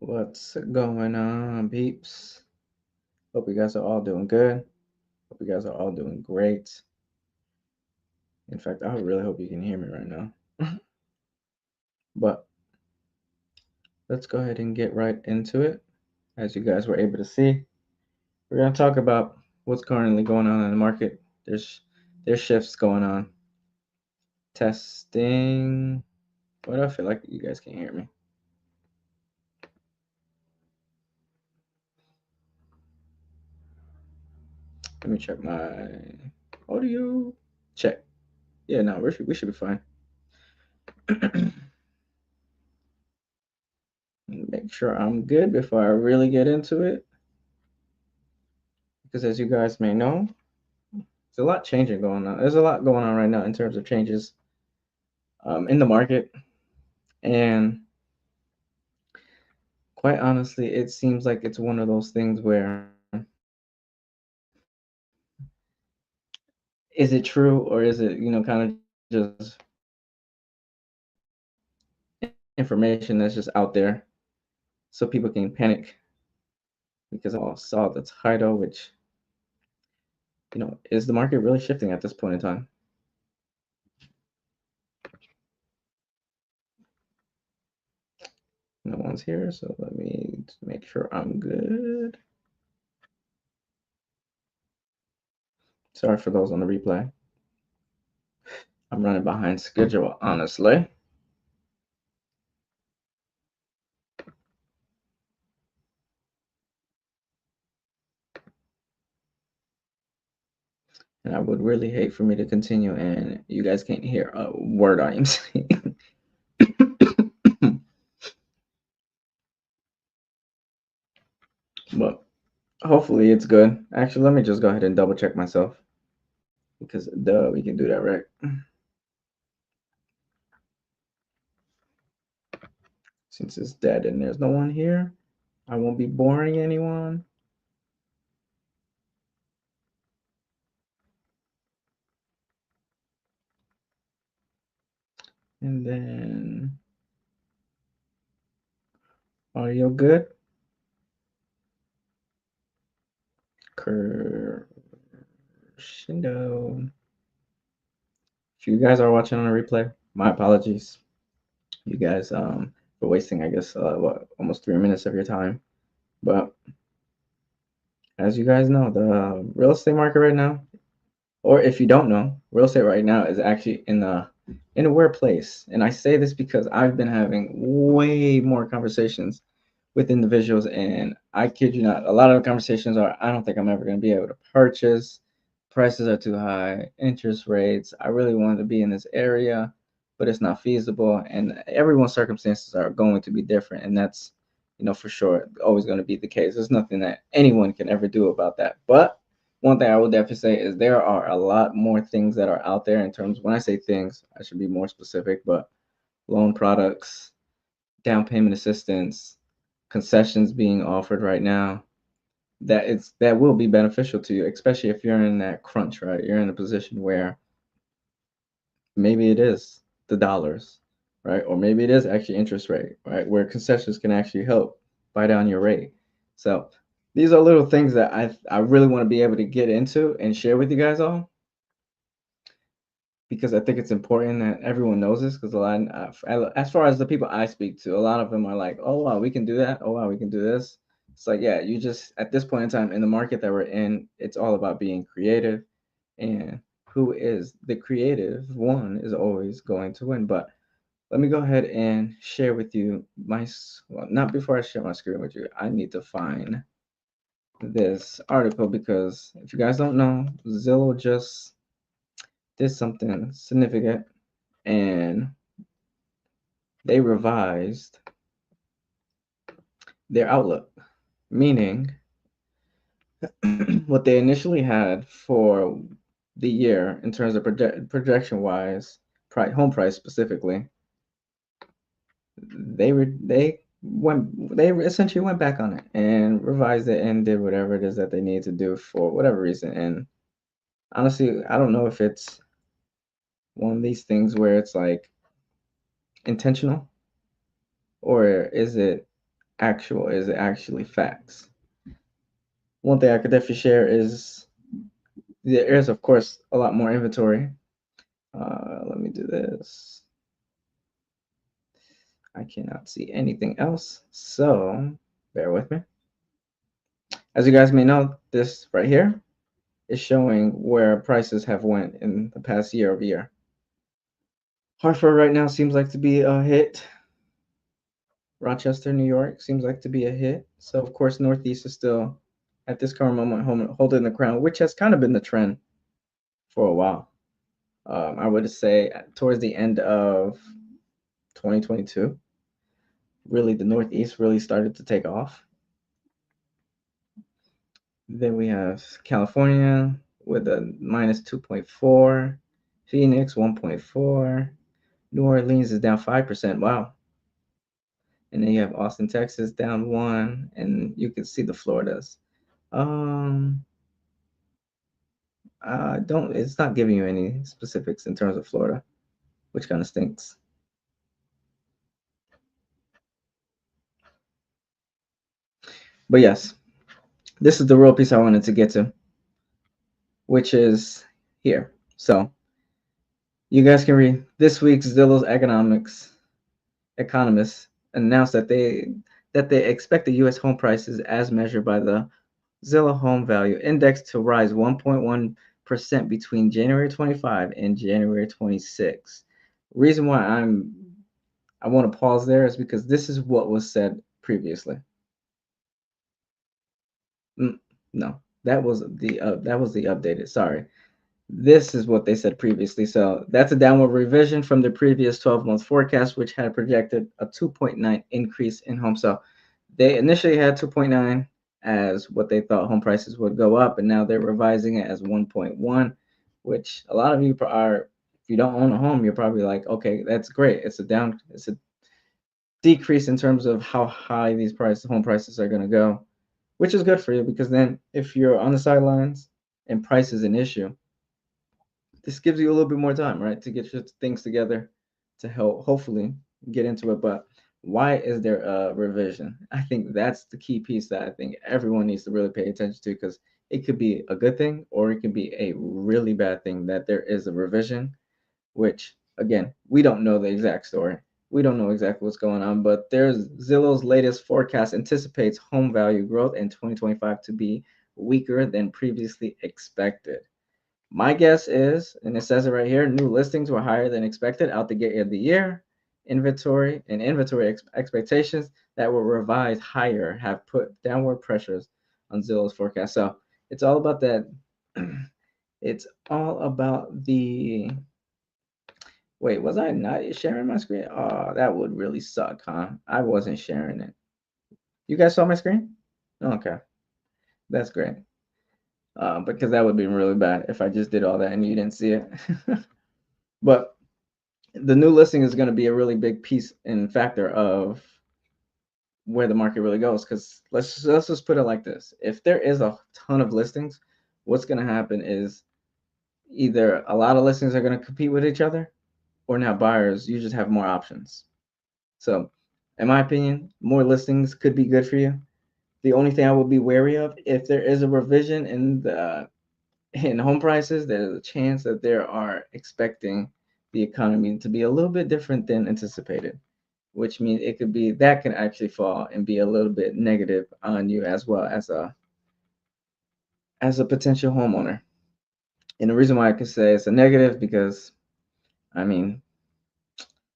What's going on, peeps? Hope you guys are all doing good. Hope you guys are all doing great. In fact, I really hope you can hear me right now. But let's go ahead and get right into it. As you guys were able to see, we're going to talk about what's currently going on in the market. There's shifts going on. Testing. What do I feel like you guys can hear me? Let me check my audio. Check. Yeah, no, we should be fine. Make sure I'm good before I really get into it. Because as you guys may know, there's a lot changing going on. There's a lot going on right now in terms of changes in the market. And quite honestly, it seems like it's one of those things where is it true or is it, kind of just information that's just out there so people can panic because I all saw the title, which, is the market really shifting at this point in time? No one's here, so let me make sure I'm good. Sorry for those on the replay. I'm running behind schedule, honestly. And I would really hate for me to continue and you guys can't hear a word I am saying. But hopefully it's good. Actually, let me just go ahead and double check myself because duh, we can do that, right? Since it's dead and there's no one here, I won't be boring anyone. And then audio good. Crescendo. If you guys are watching on a replay, my apologies. You guys for wasting, I guess, almost 3 minutes of your time. But as you guys know, the real estate market right now, or if you don't know, real estate right now is actually in a weird place. And I say this because I've been having way more conversations with individuals, and I kid you not, a lot of the conversations are, I don't think I'm ever going to be able to purchase. Prices are too high, interest rates. I really wanted to be in this area, but it's not feasible. And everyone's circumstances are going to be different, and that's, for sure always going to be the case. There's nothing that anyone can ever do about that. But one thing I will definitely say is there are a lot more things that are out there in terms, when I say things, I should be more specific, but loan products, down payment assistance, concessions being offered right now that will be beneficial to you, especially if you're in that crunch, right? You're in a position where maybe it is the dollars, right? Or maybe it is actually interest rate, right? Where concessions can actually help buy down your rate. So these are little things that I really want to be able to get into and share with you guys all because I think it's important that everyone knows this because a lot, as far as the people I speak to, a lot of them are like, oh, wow, we can do that. Oh, wow, we can do this. It's like, yeah, you just, at this point in time in the market that we're in, it's all about being creative and who is the creative one is always going to win. But let me go ahead and share with you well, not before I share my screen with you. I need to find this article because if you guys don't know, Zillow just did something significant and they revised their outlook, meaning what they initially had for the year in terms of projection wise, home price specifically, they essentially went back on it and revised it and did whatever it is that they need to do for whatever reason. And honestly, I don't know if it's one of these things where it's like intentional or is it actual? Is it actually facts? One thing I could definitely share is there is, of course, a lot more inventory. Let me do this. I cannot see anything else, so bear with me. As you guys may know, this right here is showing where prices have went in the past year over year. Hartford right now seems like to be a hit. Rochester, New York seems like to be a hit. So of course, Northeast is still at this current moment holding the crown, which has kind of been the trend for a while. I would say towards the end of 2022, really the Northeast really started to take off. Then we have California with a minus 2.4, Phoenix 1.4, New Orleans is down 5%. Wow. And then you have Austin, Texas down 1, and you can see the Floridas. Um, don't it's not giving you any specifics in terms of Florida, which kind of stinks. But yes, this is the real piece I wanted to get to, which is here. So you guys can read this week's Zillow's economists announced that they expect the U.S. home prices, as measured by the Zillow Home Value Index, to rise 1.1% between January 25 and January 26. Reason why I want to pause there is because this is what was said previously. No, that was the updated. Sorry. This is what they said previously. So that's a downward revision from the previous 12-month forecast, which had projected a 2.9 increase in home sale. They initially had 2.9 as what they thought home prices would go up, and now they're revising it as 1.1, which a lot of you are, if you don't own a home, you're probably like, okay, that's great. It's a decrease in terms of how high these home prices are going to go, which is good for you because then if you're on the sidelines and price is an issue, this gives you a little bit more time, right, to get your things together to help hopefully get into it. But why is there a revision? I think that's the key piece that I think everyone needs to really pay attention to, because it could be a good thing or it could be a really bad thing that there is a revision, which again, we don't know the exact story. We don't know exactly what's going on, but there's Zillow's latest forecast anticipates home value growth in 2025 to be weaker than previously expected. My guess is, and it says it right here, new listings were higher than expected out the gate of the year. Inventory expectations that were revised higher have put downward pressures on Zillow's forecast. So it's all about that. It's all about the. Wait, was I not sharing my screen? Oh, that would really suck, huh? I wasn't sharing it. You guys saw my screen? Okay, that's great. Because that would be really bad if I just did all that and you didn't see it. But the new listing is going to be a really big piece and factor of where the market really goes. Because let's just put it like this: if there is a ton of listings, what's going to happen is either a lot of listings are going to compete with each other, or now buyers, you just have more options. So, in my opinion, more listings could be good for you. The only thing I would be wary of, if there is a revision in home prices, there's a chance that they are expecting the economy to be a little bit different than anticipated, which means it could be that can actually fall and be a little bit negative on you as well as a potential homeowner. And the reason why I can say it's a negative because I mean,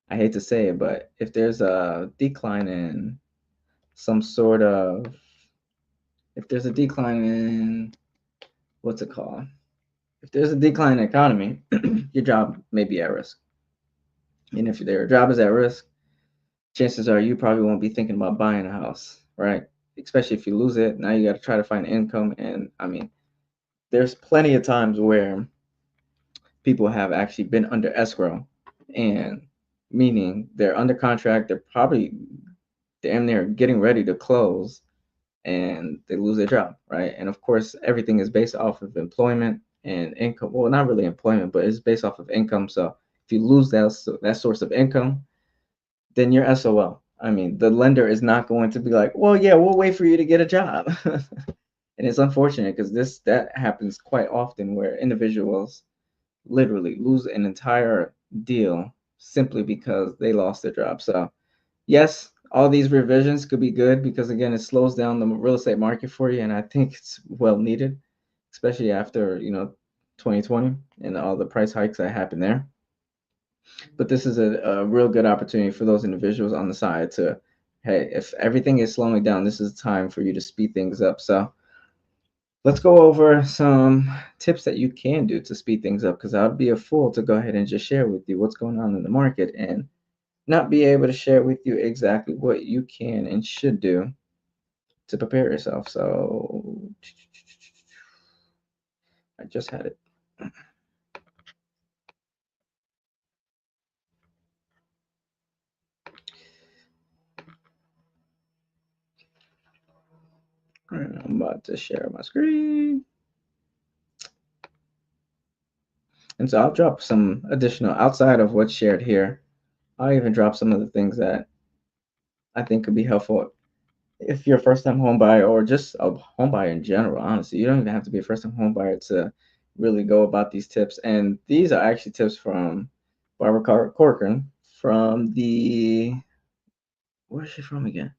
I hate to say it, but if there's a decline in some sort of if there's a decline in what's it called? If there's a decline in economy, your job may be at risk. And if your job is at risk, chances are you probably won't be thinking about buying a house, right? Especially if you lose it. Now you got to try to find income. And I mean, there's plenty of times where people have actually been under escrow, and meaning they're under contract, they're probably damn near getting ready to close, and they lose their job, right? And of course, everything is based off of employment and income. Well, not really employment, but it's based off of income. So if you lose that source of income, then you're SOL. I mean, the lender is not going to be like, well, yeah, we'll wait for you to get a job. And it's unfortunate because that happens quite often where individuals literally lose an entire deal simply because they lost their job. So yes, all these revisions could be good because again, it slows down the real estate market for you, and I think it's well needed, especially after 2020 and all the price hikes that happened there. But this is a real good opportunity for those individuals on the side to, hey, if everything is slowing down, this is time for you to speed things up. So let's go over some tips that you can do to speed things up because I'd be a fool to go ahead and just share with you what's going on in the market and not be able to share with you exactly what you can and should do to prepare yourself. So I just had it. All right, I'm about to share my screen. And so I'll drop some additional outside of what's shared here. I'll even drop some of the things that I think could be helpful if you're a first time home buyer or just a home buyer in general. Honestly, you don't even have to be a first time home buyer to really go about these tips. And these are actually tips from Barbara Corcoran from where's she from again?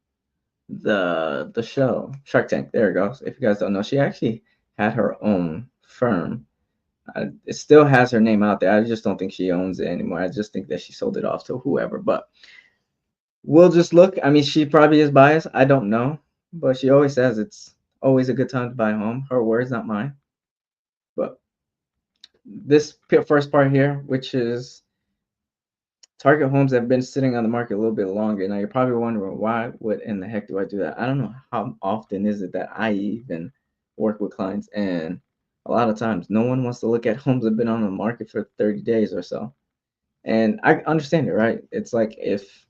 The show Shark Tank. There it goes. If you guys don't know, she actually had her own firm. It still has her name out there. I just don't think she owns it anymore. I just think that she sold it off to whoever. But we'll just look. I mean, she probably is biased. I don't know, but she always says it's always a good time to buy a home. Her words, not mine. But this first part here, which is target homes that have been sitting on the market a little bit longer. Now you're probably wondering why, what in the heck do I do that? I don't know how often is it that I even work with clients, and a lot of times no one wants to look at homes that have been on the market for 30 days or so. And I understand it, right? It's like if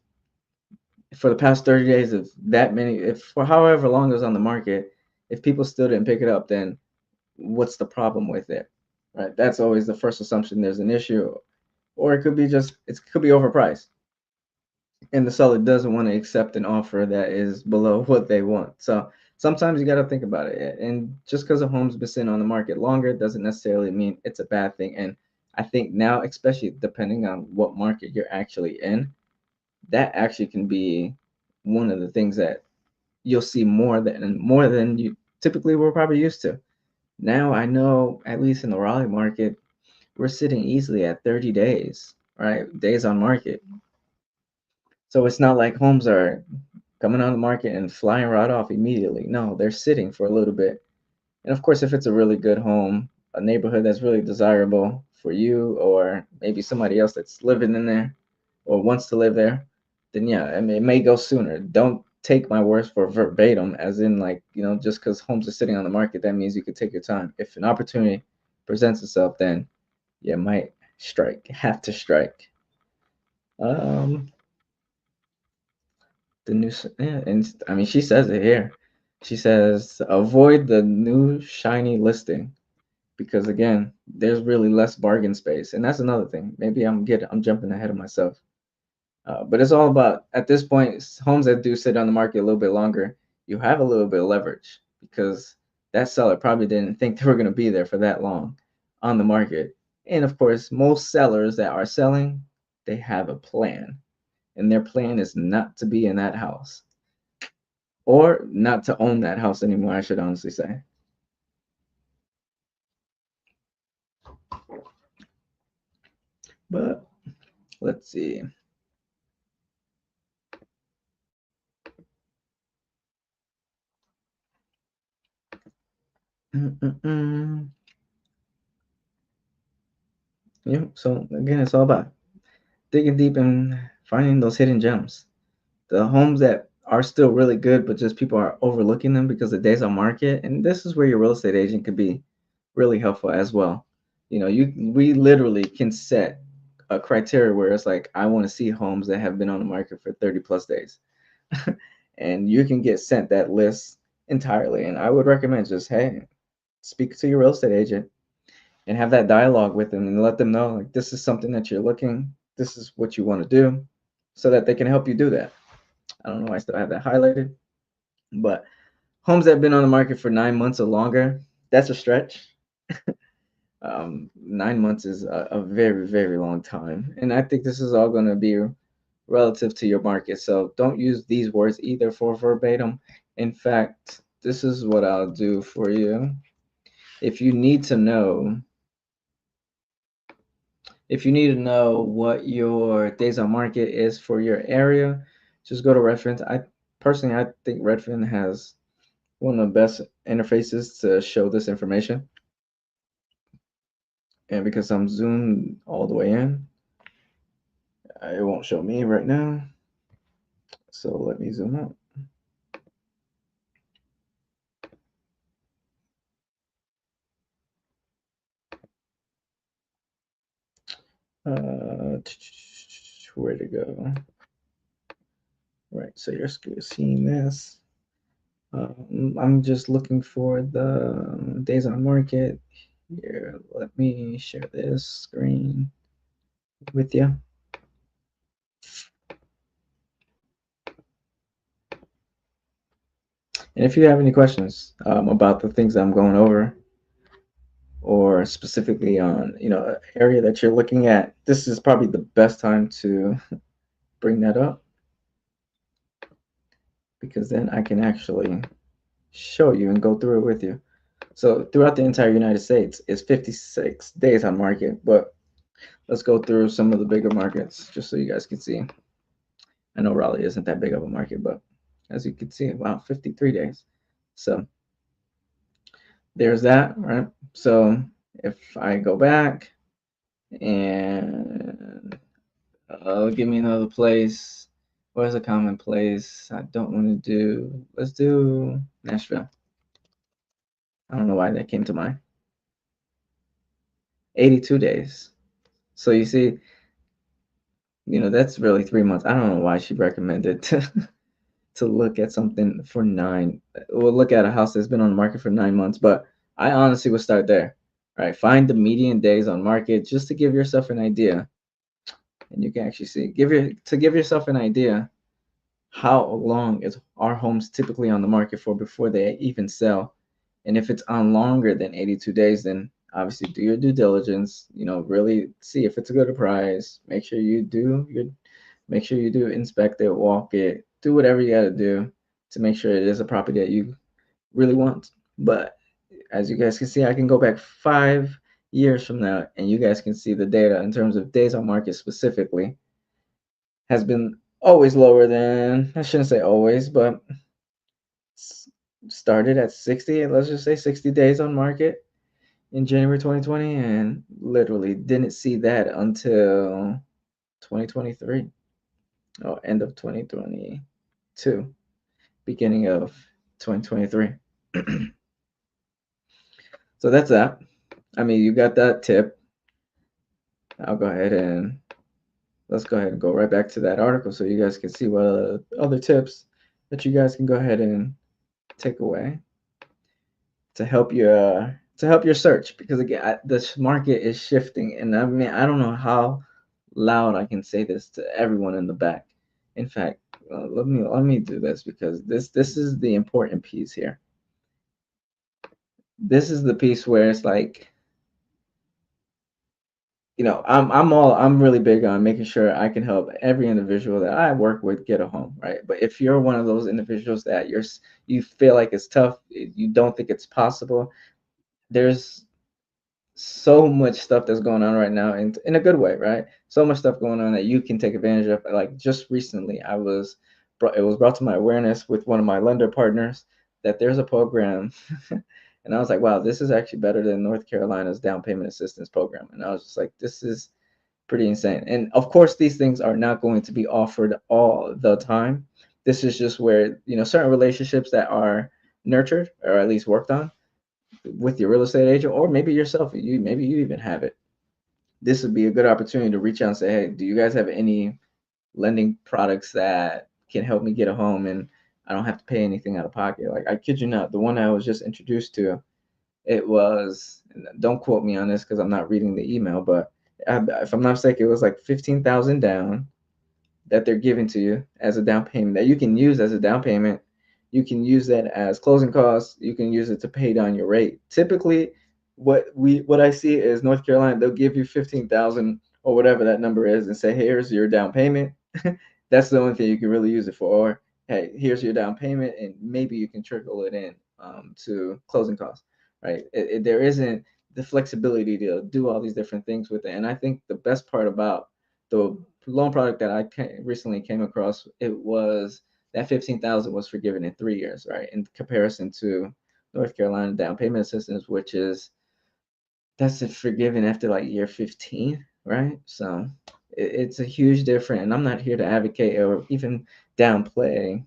for the past 30 days of that many, if for however long it was on the market, if people still didn't pick it up, then what's the problem with it? Right? That's always the first assumption there's an issue. Or it could be just it could be overpriced and the seller doesn't want to accept an offer that is below what they want. So sometimes you got to think about it. And just because a home's been sitting on the market longer doesn't necessarily mean it's a bad thing. And I think now, especially depending on what market you're actually in, that actually can be one of the things that you'll see more than you typically were probably used to. Now I know at least in the Raleigh market, we're sitting easily at 30 days, right? Days on market. So it's not like homes are coming on the market and flying right off immediately. No, they're sitting for a little bit. And of course, if it's a really good home, a neighborhood that's really desirable for you or maybe somebody else that's living in there or wants to live there, then yeah, I mean, it may go sooner. Don't take my words for verbatim, as in like, just because homes are sitting on the market, that means you could take your time. If an opportunity presents itself, then you might have to strike. Um, yeah, and I mean, she says it here. She says, avoid the new shiny listing because again, there's really less bargain space, and that's another thing. Maybe I'm jumping ahead of myself, but it's all about at this point homes that do sit on the market a little bit longer. You have a little bit of leverage because that seller probably didn't think they were going to be there for that long on the market, and of course, most sellers that are selling, they have a plan, and their plan is not to be in that house or not to own that house anymore, I should honestly say. But let's see. Mm-mm-mm. Yeah, so again, it's all about digging deep and finding those hidden gems. The homes that are still really good, but just people are overlooking them because the days on market. And this is where your real estate agent could be really helpful as well. We literally can set a criteria where it's like, I want to see homes that have been on the market for 30 plus days. And you can get sent that list entirely. And I would recommend just, hey, speak to your real estate agent and have that dialogue with them and let them know like this is something that you're looking, this is what you want to do, so that they can help you do that. I don't know why I still have that highlighted, but homes that have been on the market for 9 months or longer, that's a stretch. 9 months is a very, very long time. And I think this is all going to be relative to your market. So don't use these words either for verbatim. In fact, this is what I'll do for you. If you need to know, if you need to know what your days on market is for your area, just go to Redfin. I think Redfin has one of the best interfaces to show this information. And because I'm zoomed all the way in, it won't show me right now. So let me zoom out. Uh, where to go? Right, so you're seeing this. I'm just looking for the days on market. Here, let me share this screen with you. And if you have any questions about the things I'm going over, or specifically on area that you're looking at, this is probably the best time to bring that up, because then I can actually show you and go through it with you. So throughout the entire United States, it's 56 days on market, but let's go through some of the bigger markets just so you guys can see. I know Raleigh isn't that big of a market, but as you can see, wow, 53 days. So there's that, right? So if I go back and give me another place, where's a common place I don't want to do? Let's do Nashville. I don't know why that came to mind. 82 days. So you see, that's really 3 months. I don't know why she recommended to look at something for nine. We'll look at a house that's been on the market for 9 months, but I honestly would start there. Right, find the median days on market just to give yourself an idea, and you can actually see give yourself an idea how long is our homes typically on the market for before they even sell. And if it's on longer than 82 days, then obviously do your due diligence, really see if it's a good price. Make sure you do inspect it, walk it, do whatever you got to do to make sure it is a property that you really want. But as you guys can see, I can go back 5 years from now and you guys can see the data in terms of days on market specifically has been always lower than, I shouldn't say always, but started at 60, let's just say 60 days on market in January 2020, and literally didn't see that until 2023, or end of 2022, beginning of 2023. So that's that. I mean, you got that tip. I'll go ahead and let's go ahead and go right back to that article so you guys can see what other tips that you guys can go ahead and take away to help your search, because again, this market is shifting, and I mean, I don't know how loud I can say this to everyone in the back. In fact, let me do this, because this is the important piece here. This is the piece where it's like, I'm really big on making sure I can help every individual that I work with get a home, right? But if you're one of those individuals that you feel like it's tough, you don't think it's possible, there's so much stuff that's going on right now, and in a good way, right? So much stuff going on that you can take advantage of. Like just recently, it was brought to my awareness with one of my lender partners that there's a program, and I was like, wow, this is actually better than North Carolina's down payment assistance program. And I was just like, this is pretty insane. And of course, these things are not going to be offered all the time. This is just where certain relationships that are nurtured or at least worked on with your real estate agent, or maybe yourself, maybe you even have it. This would be a good opportunity to reach out and say, hey, do you guys have any lending products that can help me get a home and I don't have to pay anything out of pocket? Like, I kid you not, the one I was just introduced to, it was, don't quote me on this because I'm not reading the email, but if I'm not mistaken, it was like 15,000 down, that they're giving to you as a down payment that you can use as a down payment. You can use that as closing costs. You can use it to pay down your rate. Typically, what I see is North Carolina, they'll give you 15,000 or whatever that number is and say, "Hey, here's your down payment." That's the only thing you can really use it for. Or, "Hey, here's your down payment," and maybe you can trickle it in to closing costs, right? There isn't the flexibility to do all these different things with it. And I think the best part about the loan product that recently came across, it was that 15,000 was forgiven in 3 years, right? In comparison to North Carolina down payment assistance, which is that's it forgiven after like year 15, right? So it's a huge difference. And I'm not here to advocate or even downplay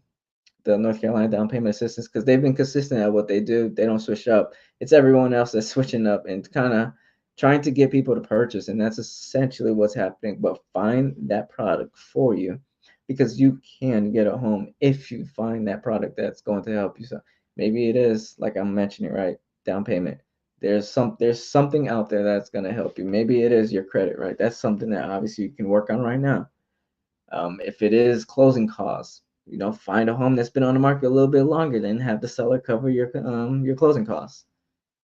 the North Carolina down payment assistance because they've been consistent at what they do. They don't switch up. It's everyone else that's switching up and kind of trying to get people to purchase, and that's essentially what's happening. But find that product for you because you can get a home if you find that product that's going to help you. So maybe it is like I'm mentioning, right? Down payment. There's something out there that's going to help you. Maybe it is your credit, right? That's something that obviously you can work on right now. If it is closing costs, find a home that's been on the market a little bit longer, then have the seller cover your closing costs.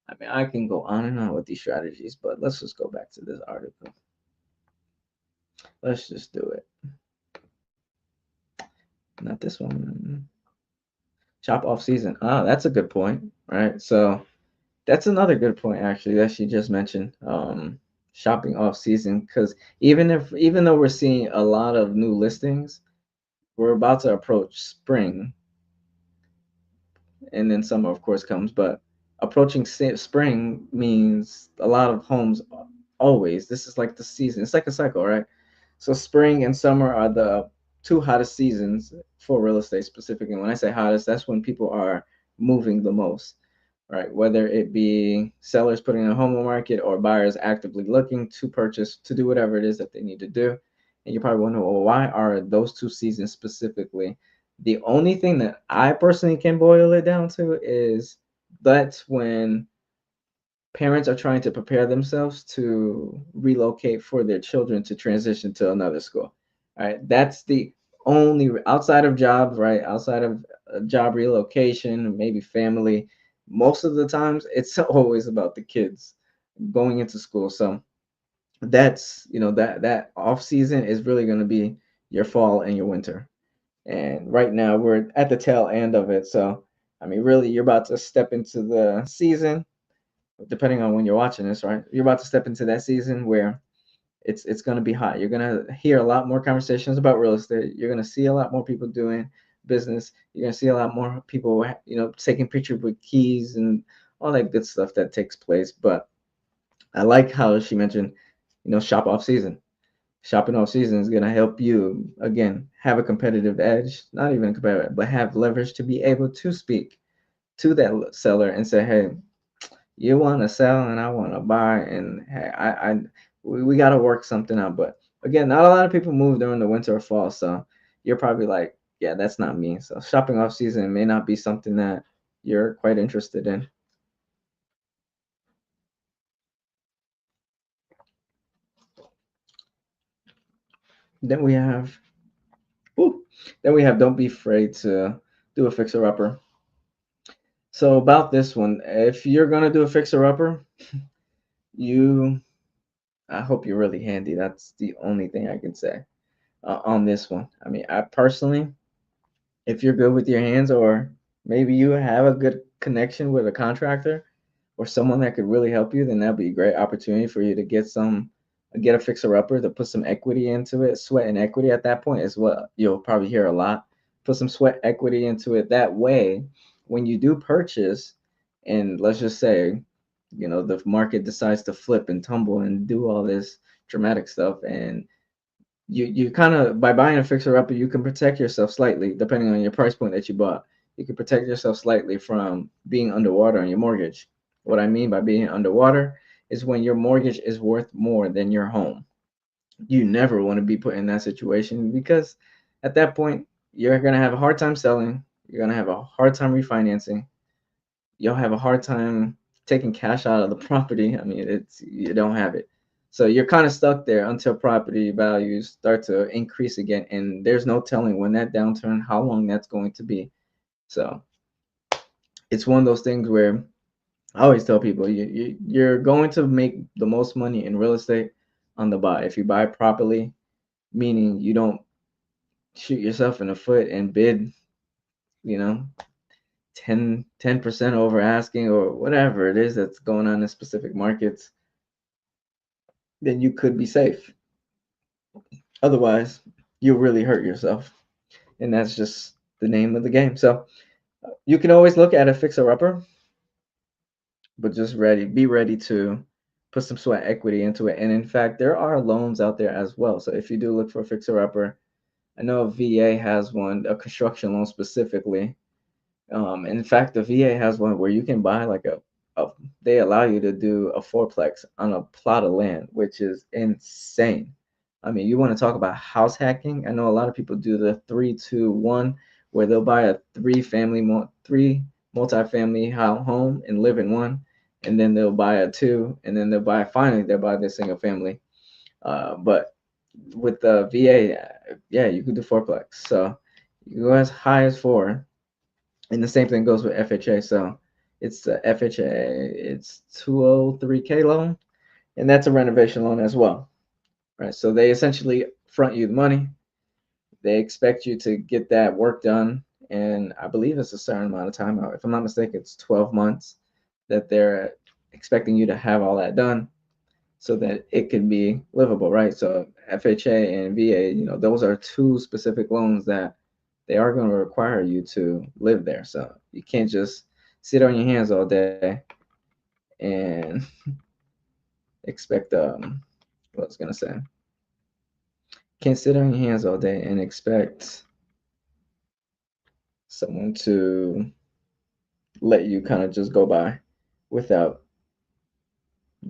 I mean, I can go on and on with these strategies, but let's just go back to this article. Let's just do it. Not this one. Shop off season. Ah, that's a good point, right? So that's another good point actually that she just mentioned. Shopping off season because even though we're seeing a lot of new listings, we're about to approach spring and then summer of course comes, but approaching spring means a lot of homes always this is like the season, it's like a cycle, right? So spring and summer are the two hottest seasons for real estate specifically. When I say hottest, that's when people are moving the most, right? Whether it be sellers putting a home on the market or buyers actively looking to purchase to do whatever it is that they need to do. And you're probably wondering, well, why are those two seasons specifically? The only thing that I personally can boil it down to is that's when parents are trying to prepare themselves to relocate for their children to transition to another school. All right, that's the only outside of jobs, right? Outside of job relocation, maybe family. Most of the times, it's always about the kids going into school. So that's that off season is really going to be your fall and your winter. And right now we're at the tail end of it. So I mean, really, you're about to step into the season depending on when you're watching this, right? You're about to step into that season where it's going to be hot. You're going to hear a lot more conversations about real estate. You're going to see a lot more people doing business. You're going to see a lot more people, taking pictures with keys and all that good stuff that takes place. But I like how she mentioned, shop off season. Shopping off season is going to help you again have a competitive edge, not even a competitive, but have leverage to be able to speak to that seller and say, hey, you want to sell and I want to buy, and hey, we got to work something out. But again, not a lot of people move during the winter or fall, so you're probably like, yeah, that's not me. So shopping off season may not be something that you're quite interested in. Then we have, ooh, then we have don't be afraid to do a fixer upper. So about this one, if you're gonna do a fixer upper, you I hope you're really handy. That's the only thing I can say on this one. I mean, I personally, if you're good with your hands, or maybe you have a good connection with a contractor or someone that could really help you, then that'd be a great opportunity for you to get a fixer upper to put some equity into it. Sweat and equity at that point is what you'll probably hear a lot. Put some sweat equity into it. That way, when you do purchase, and let's just say, the market decides to flip and tumble and do all this dramatic stuff, and you kind of by buying a fixer upper, you can protect yourself slightly depending on your price point that you bought. You can protect yourself slightly from being underwater on your mortgage. What I mean by being underwater is when your mortgage is worth more than your home. You never want to be put in that situation because at that point you're going to have a hard time selling, you're going to have a hard time refinancing, you'll have a hard time taking cash out of the property. I mean, it's you don't have it. So you're kind of stuck there until property values start to increase again, and there's no telling when that downturn, how long that's going to be. So it's one of those things where I always tell people you're going to make the most money in real estate on the buy. If you buy properly, meaning you don't shoot yourself in the foot and bid, you know, 10% over asking or whatever it is that's going on in specific markets, then you could be safe. Otherwise, you'll really hurt yourself. And that's just the name of the game. So you can always look at a fixer upper, but just be ready to put some sweat equity into it. And in fact, there are loans out there as well. So if you do look for a fixer upper, I know VA has one, a construction loan specifically. In fact, the VA has one where you can buy like they allow you to do a fourplex on a plot of land, which is insane. I mean, you want to talk about house hacking? I know a lot of people do the 3-2-1, where they'll buy a three multi-family home and live in one, and then they'll buy a two, and then they'll buy the single family. But with the VA, yeah, you could do fourplex. So you go as high as four, and the same thing goes with FHA. So it's the FHA, it's 203K loan, and that's a renovation loan as well, right? So they essentially front you the money. They expect you to get that work done, and I believe it's a certain amount of time. If I'm not mistaken, it's 12 months that they're expecting you to have all that done so that it can be livable, right? So FHA and VA, those are two specific loans that they are going to require you to live there. So you can't just sit on your hands all day and expect what I was gonna say. Can't sit on your hands all day and expect someone to let you kind of just go by without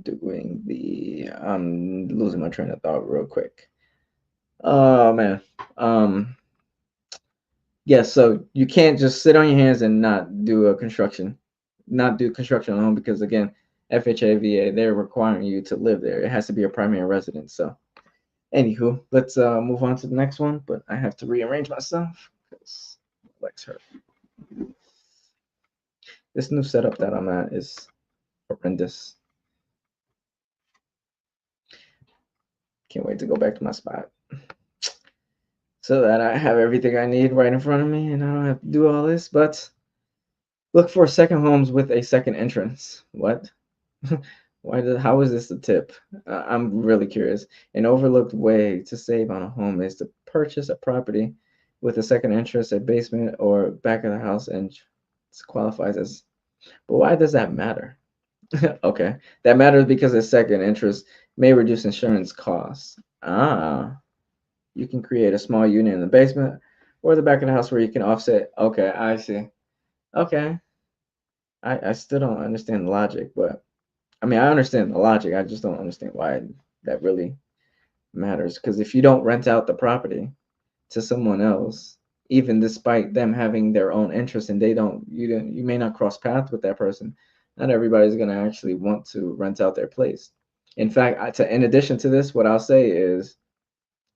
doing the I'm losing my train of thought real quick. Oh man. Yeah, so you can't just sit on your hands and not do construction on home because again, FHA, VA, they're requiring you to live there. It has to be a primary residence. So, anywho, let's move on to the next one. But I have to rearrange myself because my legs hurt. This new setup that I'm at is horrendous. Can't wait to go back to my spot so that I have everything I need right in front of me and I don't have to do all this. But look for second homes with a second entrance. What? How is this a tip? I'm really curious. An overlooked way to save on a home is to purchase a property with a second entrance, a basement, or back of the house, and it qualifies as. But why does that matter? Okay, that matters because a second entrance may reduce insurance costs. Ah, you can create a small unit in the basement or the back of the house where you can offset. Okay, I see. Okay, I still don't understand the logic, but I mean, I understand the logic. I just don't understand why that really matters. Because if you don't rent out the property to someone else, even despite them having their own interest and you may not cross paths with that person. Not everybody's going to actually want to rent out their place. In fact, in addition to this, what I'll say is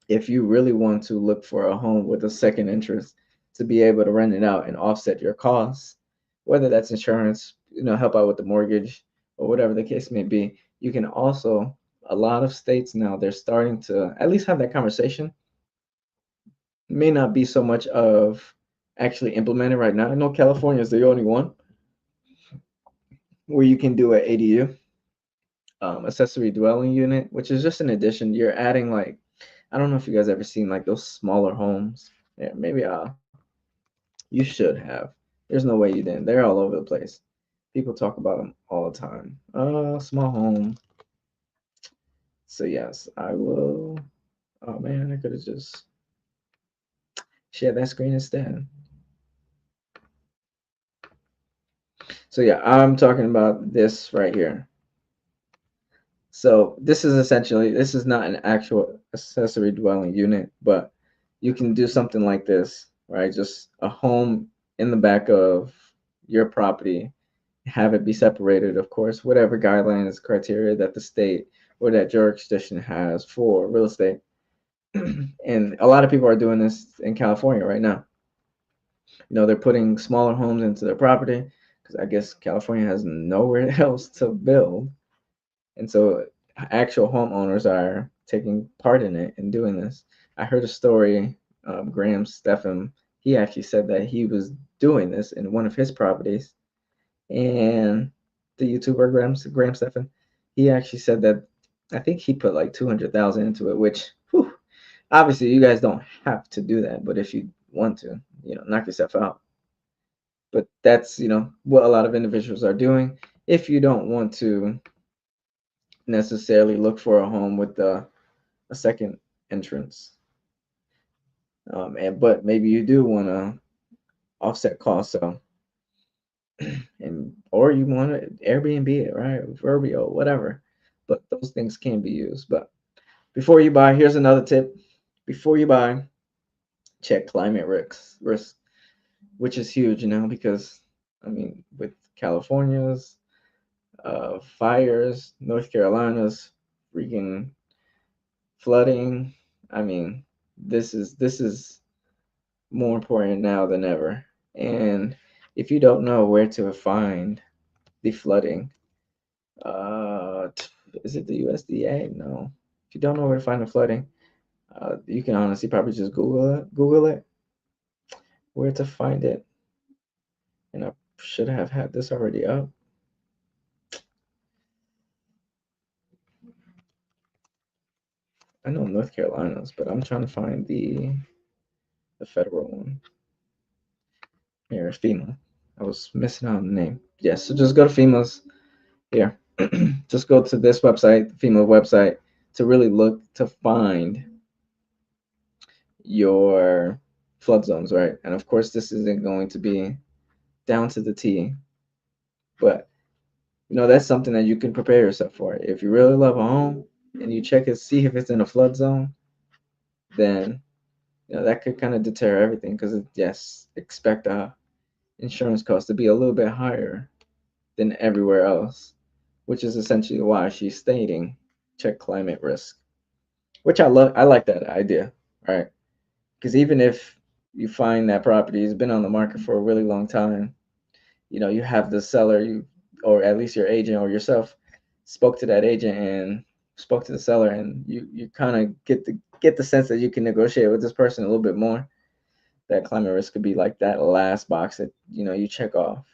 if you really want to look for a home with a second interest to be able to rent it out and offset your costs, whether that's insurance, help out with the mortgage or whatever the case may be, you can also, a lot of states now, they're starting to at least have that conversation. May not be so much of actually implemented right now. I know California is the only one where you can do an ADU, accessory dwelling unit, which is just an addition. You're adding like, I don't know if you guys ever seen like those smaller homes. Yeah, maybe you should have. There's no way you didn't. They're all over the place. People talk about them all the time. Small home. So yes, I will. Oh man, I could have just shared that screen instead. So yeah, I'm talking about this right here. So this is not an actual accessory dwelling unit, but you can do something like this, right? Just a home in the back of your property, have it be separated, of course, whatever guidelines, criteria that the state or that jurisdiction has for real estate. And a lot of people are doing this in California right now. They're putting smaller homes into their property because I guess California has nowhere else to build. And so actual homeowners are taking part in it and doing this. I heard a story, Graham Stephan, he actually said that he was doing this in one of his properties. And the YouTuber Graham Stephan, he actually said that I think he put like 200,000 into it, which whew, obviously you guys don't have to do that, but if you want to, knock yourself out. But that's, what a lot of individuals are doing. If you don't want to necessarily look for a home with a second entrance, but maybe you do want to offset costs, so and or you want to Airbnb it, right? Verbio, whatever. But those things can be used. But before you buy, here's another tip. Before you buy, check climate risk, which is huge, because I mean, with California's fires, North Carolina's freaking flooding. I mean, this is more important now than ever. And if you don't know where to find the flooding, uh, is it the USDA? No. If you don't know where to find the flooding, you can honestly probably just Google it, where to find it. And I should have had this already up. I know North Carolina's, but I'm trying to find the federal one. Here, FEMA. I was missing out on the name. Yes, so just go to FEMA's here. Just go to this website, FEMA website, to really look to find your flood zones, right? And of course, this isn't going to be down to the T, but that's something that you can prepare yourself for. If you really love a home and you check and see if it's in a flood zone, then that could kind of deter everything because yes, expect insurance cost to be a little bit higher than everywhere else, which is essentially why she's stating check climate risk, which I love. I like that idea, right? Because even if you find that property has been on the market for a really long time, you have the seller, or at least your agent or yourself spoke to that agent and spoke to the seller, and you kind of get the sense that you can negotiate with this person a little bit more. That climate risk could be like that last box that you check off,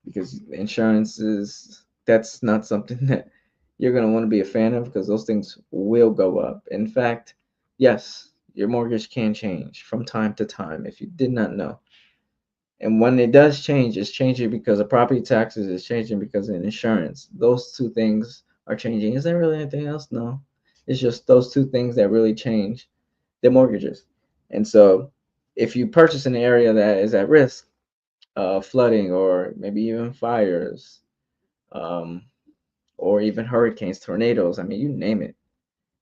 because insurance that's not something that you're going to want to be a fan of, because those things will go up. In fact, yes, your mortgage can change from time to time if you did not know. And when it does change, it's changing because of property taxes, it's changing because of insurance. Those two things are changing. Is there really anything else? No. It's just those two things that really change the mortgages. And so if you purchase an area that is at risk of flooding or maybe even fires, um, or even hurricanes, tornadoes, I mean, you name it.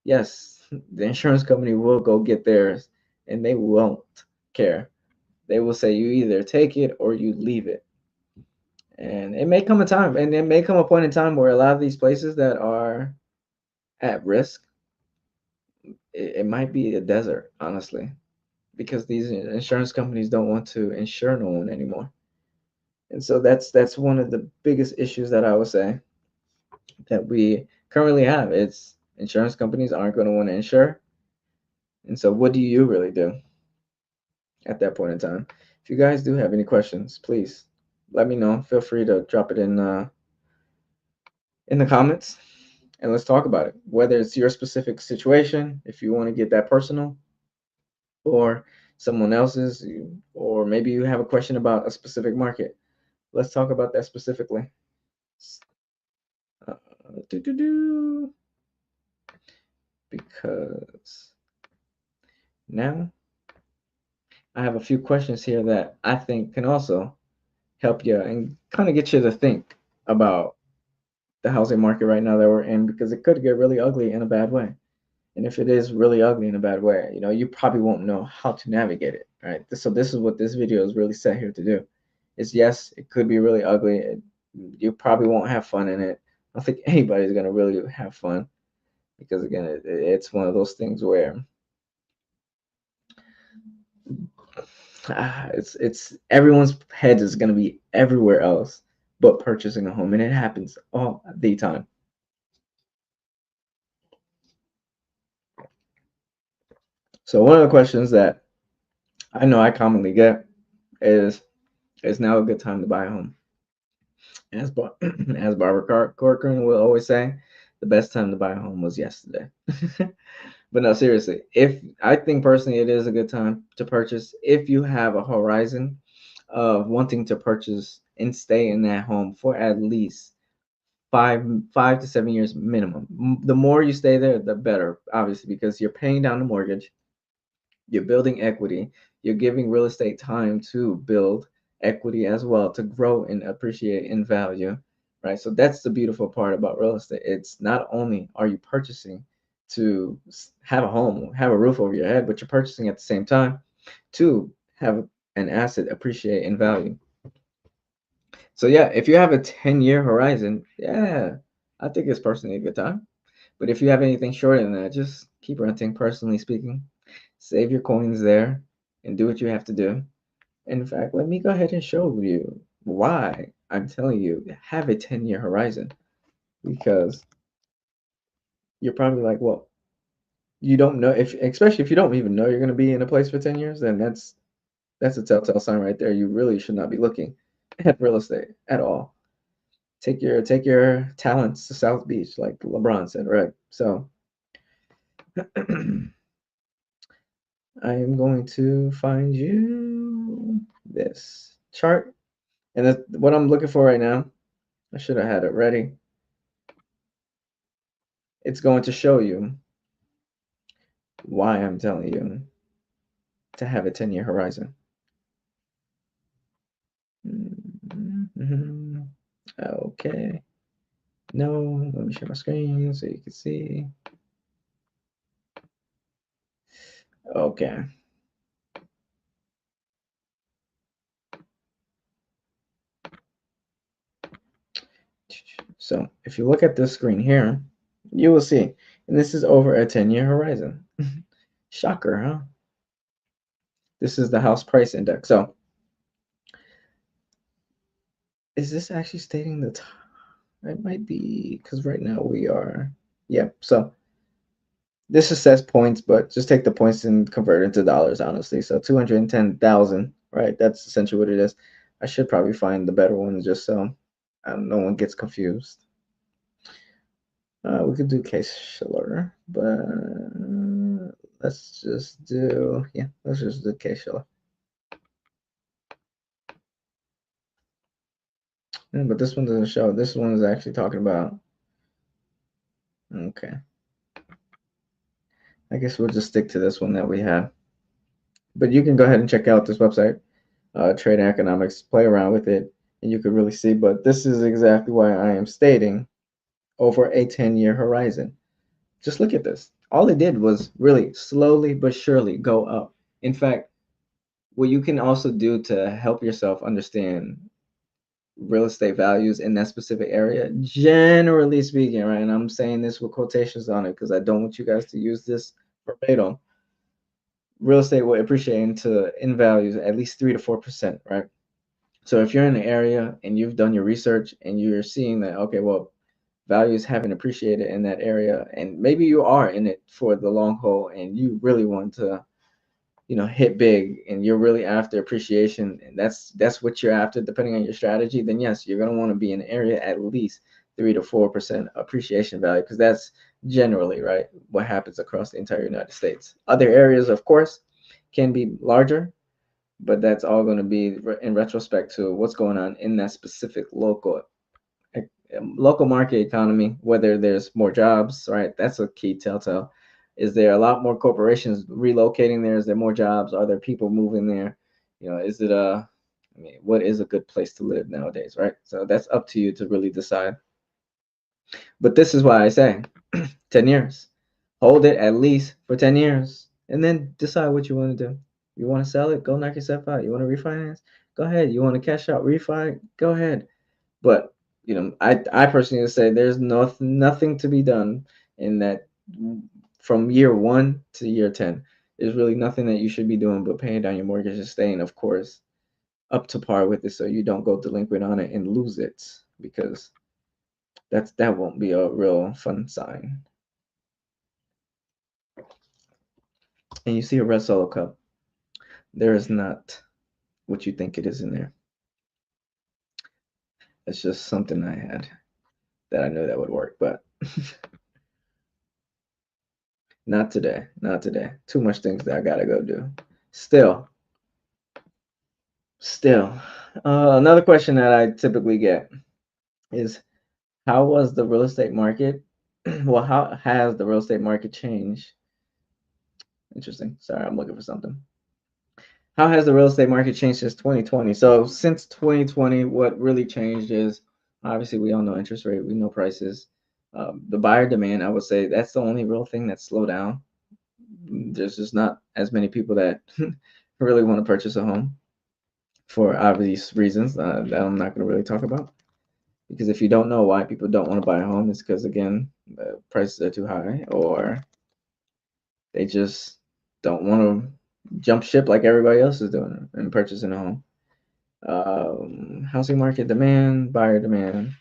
Yes, the insurance company will go get theirs and they won't care. They will say you either take it or you leave it. And it may come a time, and it may come a point in time where a lot of these places that are at risk, it might be a desert, honestly, because these insurance companies don't want to insure no one anymore. And so that's one of the biggest issues that I would say that we currently have. It's insurance companies aren't going to want to insure. And so what do you really do at that point in time? If you guys do have any questions, please let me know. Feel free to drop it in the comments and let's talk about it. Whether it's your specific situation, if you want to get that personal, or someone else's, or maybe you have a question about a specific market. Let's talk about that specifically. Uh, because now I have a few questions here that I think can also help you and kind of get you to think about the housing market right now that we're in, because it could get really ugly in a bad way. And if it is really ugly in a bad way, you probably won't know how to navigate it, right? So this is what this video is really set here to do. Is yes, it could be really ugly. You probably won't have fun in it, I don't think anybody's gonna really have fun because again, it's one of those things where it's everyone's head is gonna be everywhere else but purchasing a home, and it happens all the time. So one of the questions that I know I commonly get is now a good time to buy a home? As as Barbara Corcoran will always say, the best time to buy a home was yesterday. But no, seriously, if I think personally it is a good time to purchase if you have a horizon of wanting to purchase and stay in that home for at least 5 to 7 years minimum. The more you stay there, the better, obviously, because you're paying down the mortgage, you're building equity, you're giving real estate time to build equity as well, to grow and appreciate in value, right? So that's the beautiful part about real estate. It's not only are you purchasing to have a home, have a roof over your head, but you're purchasing at the same time to have an asset appreciate in value. So yeah, if you have a 10-year horizon, yeah, I think it's personally a good time. But if you have anything shorter than that, just keep renting, personally speaking. Save your coins there and do what you have to do. In fact, let me go ahead and show you why I'm telling you have a 10-year horizon. Because you're probably like, well, you don't know if especially if you don't even know you're gonna be in a place for 10 years, then that's a telltale sign right there. You really should not be looking at real estate at all. Take your talents to South Beach, like LeBron said, right? So I am going to find you this chart, and that's what I'm looking for right now. I should have had it ready. It's going to show you why I'm telling you to have a 10-year horizon. Mhm. Okay. No, let me share my screen so you can see. Okay. So if you look at this screen here, you will see, and this is over a 10-year horizon. Shocker, huh? This is the house price index. So is this actually stating the time? It might be because right now we are, yeah. So this just says points, but just take the points and convert it into dollars, honestly. So 210,000, right? That's essentially what it is. I should probably find the better one just so no one gets confused. We could do Case-Shiller, but let's just do, yeah, let's just do Case-Shiller. Yeah, but this one doesn't show. This one is actually talking about, okay. I guess we'll just stick to this one that we have. But you can go ahead and check out this website, Trading Economics, play around with it, and you could really see. But this is exactly why I am stating over a 10-year horizon. Just look at this. All it did was really slowly but surely go up. In fact, what you can also do to help yourself understand real estate values in that specific area, generally speaking, right? And I'm saying this with quotations on it because I don't want you guys to use this verbatim. Real estate will appreciate in values at least 3 to 4%, right? So if you're in the area and you've done your research and you're seeing that, okay, well, values haven't appreciated in that area, and maybe you are in it for the long haul and you really want to, hit big and you're really after appreciation, and that's what you're after, depending on your strategy, then yes, you're going to want to be in an area at least 3 to 4% appreciation value, because that's generally right what happens across the entire United States. Other areas, of course, can be larger, but that's all going to be in retrospect to what's going on in that specific local market economy, whether there's more jobs, right? That's a key telltale. Is there a lot more corporations relocating there? Is there more jobs? Are there people moving there? Is it I mean, what is a good place to live nowadays, right? So that's up to you to really decide. But this is why I say 10 years. Hold it at least for 10 years and then decide what you want to do. You want to sell it? Go knock yourself out. You want to refinance? Go ahead. You want to cash out, refi? Go ahead. But I personally would say there's nothing to be done in that from year 1 to year 10. There's really nothing that you should be doing but paying down your mortgage and staying, of course, up to par with it so you don't go delinquent on it and lose it, because that won't be a real fun sign. And you see a red solo cup. There is not what you think it is in there. It's just something I had that I knew that would work, but not today. Not today. Too much things that I gotta go do. Still, still. Another question that I typically get is, how was the real estate market? Well, how has the real estate market changed? Interesting. Sorry, I'm looking for something. How has the real estate market changed since 2020? So since 2020, what really changed is, obviously we all know interest rate, we know prices. The buyer demand, I would say that's the only real thing that's slowed down. There's just not as many people that really want to purchase a home for obvious reasons that I'm not going to really talk about. Because if you don't know why people don't want to buy a home, it's because, again, the prices are too high, or they just don't want to jump ship like everybody else is doing and purchasing a home. Housing market demand, buyer demand.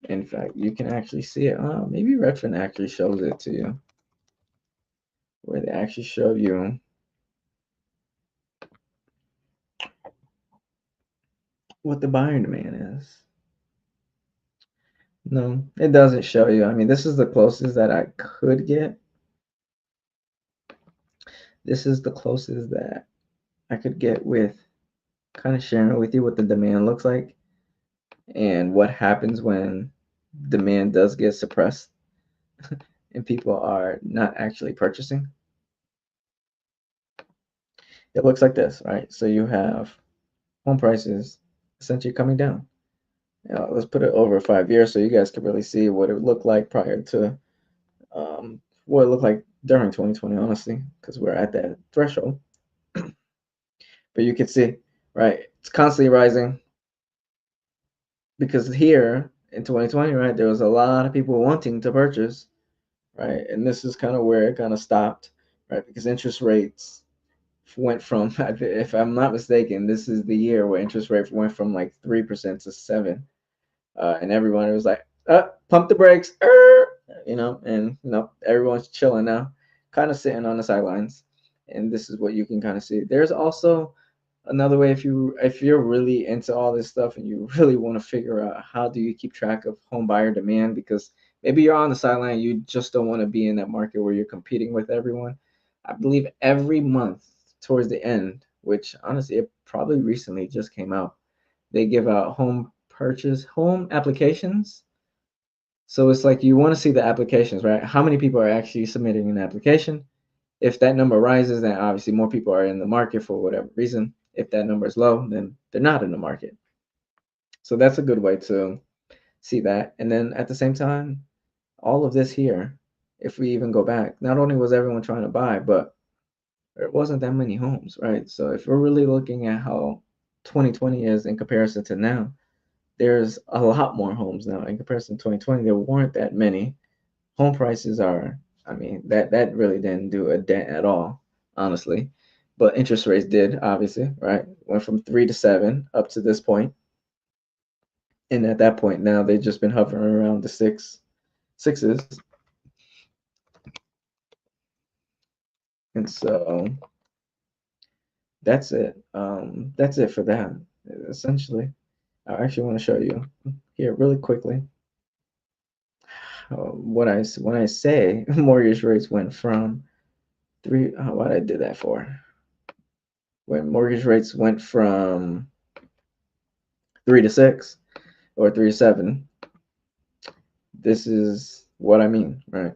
In fact, you can actually see it. Maybe Redfin actually shows it to you, where they actually show you what the buyer demand is. No, it doesn't show you. I mean, this is the closest that I could get. This is the closest that I could get with kind of sharing with you what the demand looks like and what happens when demand does get suppressed and people are not actually purchasing. It looks like this, right? So you have home prices essentially coming down. Let's put it over 5 years so you guys can really see what it looked like prior to what it looked like during 2020, honestly, because we're at that threshold. But you can see, right, it's constantly rising, because here in 2020, right, there was a lot of people wanting to purchase, right? And this is kind of where it kind of stopped, right? Because interest rates went from, if I'm not mistaken, this is the year where interest rate went from like 3% to 7, and everyone was like, pump the brakes, and everyone's chilling now, kind of sitting on the sidelines, and this is what you can kind of see. There's also another way, if you're really into all this stuff and you really want to figure out how do you keep track of home buyer demand, because maybe you're on the sideline, you just don't want to be in that market where you're competing with everyone. I believe every month towards the end, which honestly it probably recently just came out, they give out home applications. So it's like you want to see the applications, right? How many people are actually submitting an application? If that number rises, then obviously more people are in the market for whatever reason. If that number is low, then they're not in the market. So that's a good way to see that. And then at the same time, all of this here, if we even go back, not only was everyone trying to buy, but there wasn't that many homes, right? So if we're really looking at how 2020 is in comparison to now, there's a lot more homes now in comparison to 2020. There weren't that many. Home prices are, I mean, that really didn't do a dent at all, honestly. But interest rates did, obviously, right? Went from 3 to 7 up to this point. And at that point now they've just been hovering around the sixes. And so that's it. That's it for that, essentially. I actually want to show you here really quickly when I say mortgage rates went from three. What I did that for? When mortgage rates went from 3 to 6 or 3 to 7, this is what I mean, right?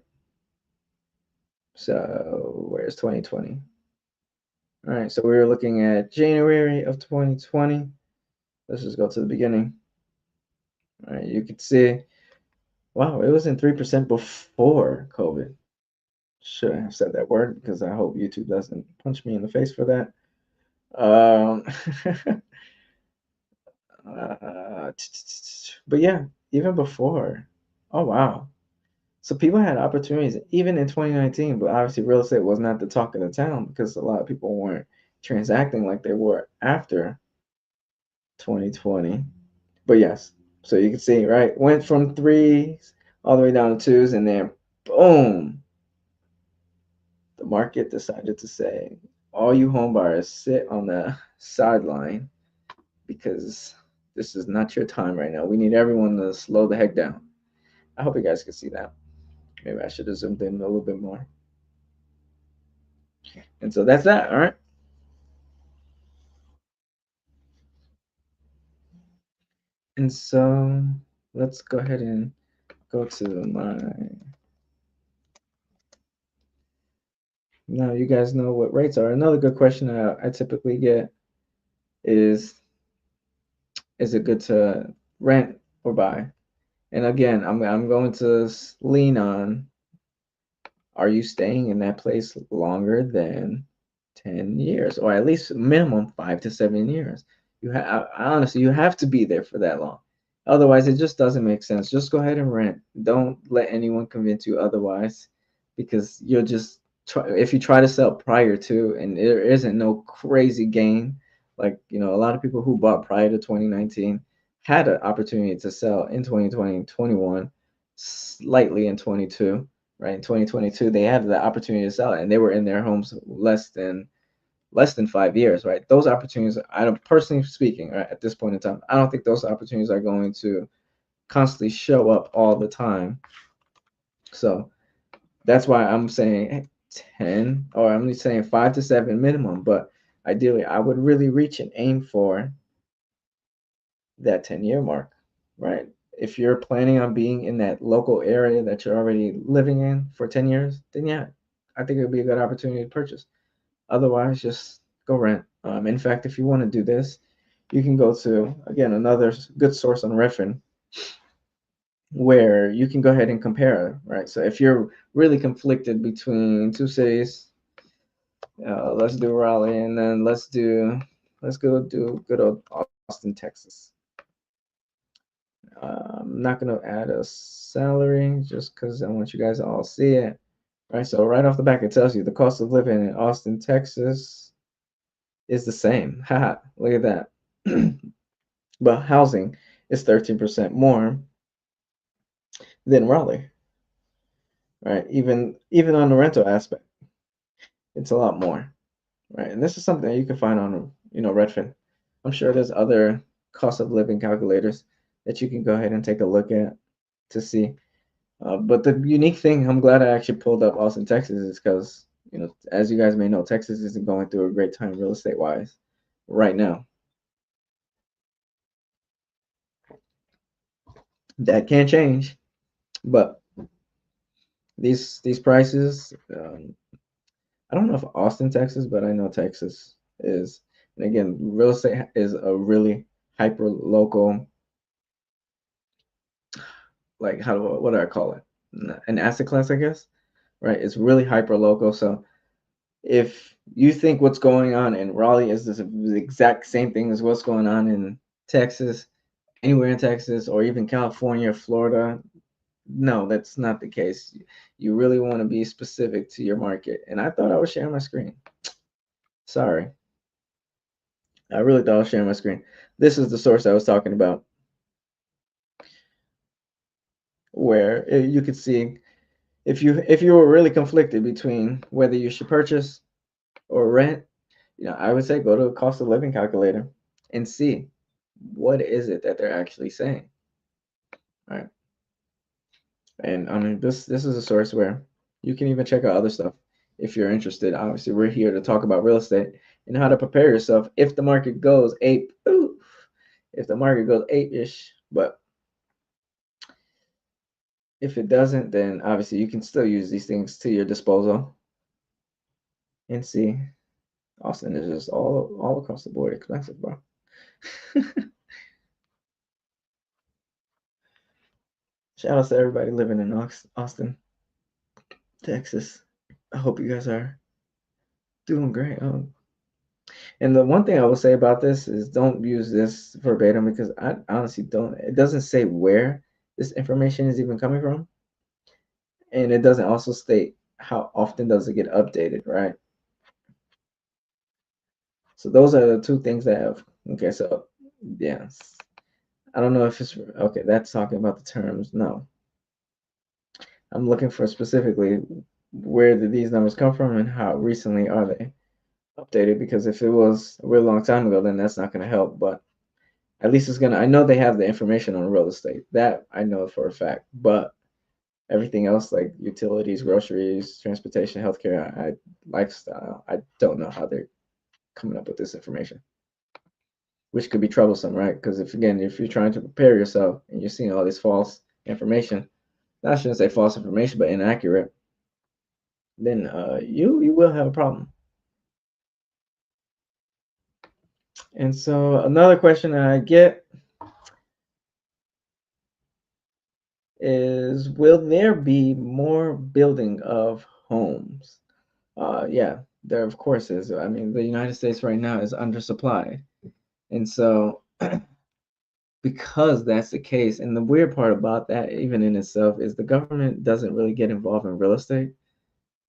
So where's 2020? All right, so we were looking at January of 2020. Let's just go to the beginning. All right, you can see, wow, it was in 3% before COVID. Should I have said that word? Because I hope YouTube doesn't punch me in the face for that. Um, But yeah, even before. Oh wow. So people had opportunities even in 2019, but obviously real estate was not the talk of the town because a lot of people weren't transacting like they were after 2020. But yes, so you can see, right? Went from threes all the way down to twos, and then boom, the market decided to say, all you home buyers sit on the sideline because this is not your time right now. We need everyone to slow the heck down. I hope you guys can see that. Maybe I should have zoomed in a little bit more. And so that's that. All right. And so let's go ahead and go to my. Now you guys know what rates are. Another good question I typically get is it good to rent or buy? And again, I'm going to lean on, are you staying in that place longer than 10 years, or at least minimum 5 to 7 years? Honestly, you have to be there for that long. Otherwise, it just doesn't make sense. Just go ahead and rent. Don't let anyone convince you otherwise, because you'll just try. If you try to sell prior to, and there isn't no crazy gain, like a lot of people who bought prior to 2019 had an opportunity to sell in 2020, 21, slightly in 22. Right, in 2022, they had the opportunity to sell it, and they were in their homes less than 5 years, right? Those opportunities, I don't personally speaking, right, at this point in time, I don't think those opportunities are going to constantly show up all the time. So that's why I'm saying 10, or I'm just saying 5 to 7 minimum. But ideally, I would really reach and aim for that 10-year mark, right? If you're planning on being in that local area that you're already living in for 10 years, then yeah, I think it would be a good opportunity to purchase. Otherwise, just go rent. In fact, if you want to do this, you can go to, again, another good source on Redfin where you can go ahead and compare, right? So if you're really conflicted between two cities, let's do Raleigh, and then let's go do good old Austin, Texas. I'm not gonna add a salary just because I want you guys to all see it, right? So right off the back, it tells you the cost of living in Austin, Texas is the same. Haha, look at that. But housing is 13% more than Raleigh, right? Even on the rental aspect, it's a lot more, right? And this is something that you can find on Redfin. I'm sure there's other cost of living calculators that you can go ahead and take a look at to see. But the unique thing, I'm glad I actually pulled up Austin, Texas, is because as you guys may know, Texas isn't going through a great time real estate wise right now. That can change, but these prices. I don't know if Austin, Texas, but I know Texas is. And again, real estate is a really hyper local, like what do I call it? An asset class, I guess. Right? It's really hyper local. So if you think what's going on in Raleigh is the exact same thing as what's going on in Texas, anywhere in Texas, or even California, Florida, no, that's not the case. You really want to be specific to your market. And I thought I was sharing my screen. Sorry. I really thought I was sharing my screen. This is the source I was talking about, where you could see if you were really conflicted between whether you should purchase or rent. I would say go to a cost of living calculator and see what is it that they're actually saying. All right. And I mean, this is a source where you can even check out other stuff if you're interested. Obviously, we're here to talk about real estate and how to prepare yourself if the market goes ape. Ooh, if the market goes ape-ish, but if it doesn't, then obviously you can still use these things to your disposal and see. Austin is just all across the board expensive, bro. Shout out to everybody living in Austin, Texas. I hope you guys are doing great. And the one thing I will say about this is don't use this verbatim because I honestly don't. It doesn't say where this information is even coming from, and it doesn't also state how often does it get updated, right? So those are the two things that have. Okay, so yes, I don't know if it's okay. That's talking about the terms. No, I'm looking for specifically where did these numbers come from and how recently are they updated? Because if it was a real long time ago, then that's not going to help. But at least it's gonna. I know they have the information on real estate. That I know for a fact. But everything else, like utilities, groceries, transportation, healthcare, lifestyle, I don't know how they're coming up with this information, which could be troublesome, right? Because if you're trying to prepare yourself and you're seeing all this false information, I shouldn't say false information, but inaccurate, then you will have a problem. And so another question that I get is, will there be more building of homes? Yeah, there of course is. I mean, the United States right now is undersupplied. And so because that's the case, and the weird part about that, even in itself, is the government doesn't really get involved in real estate,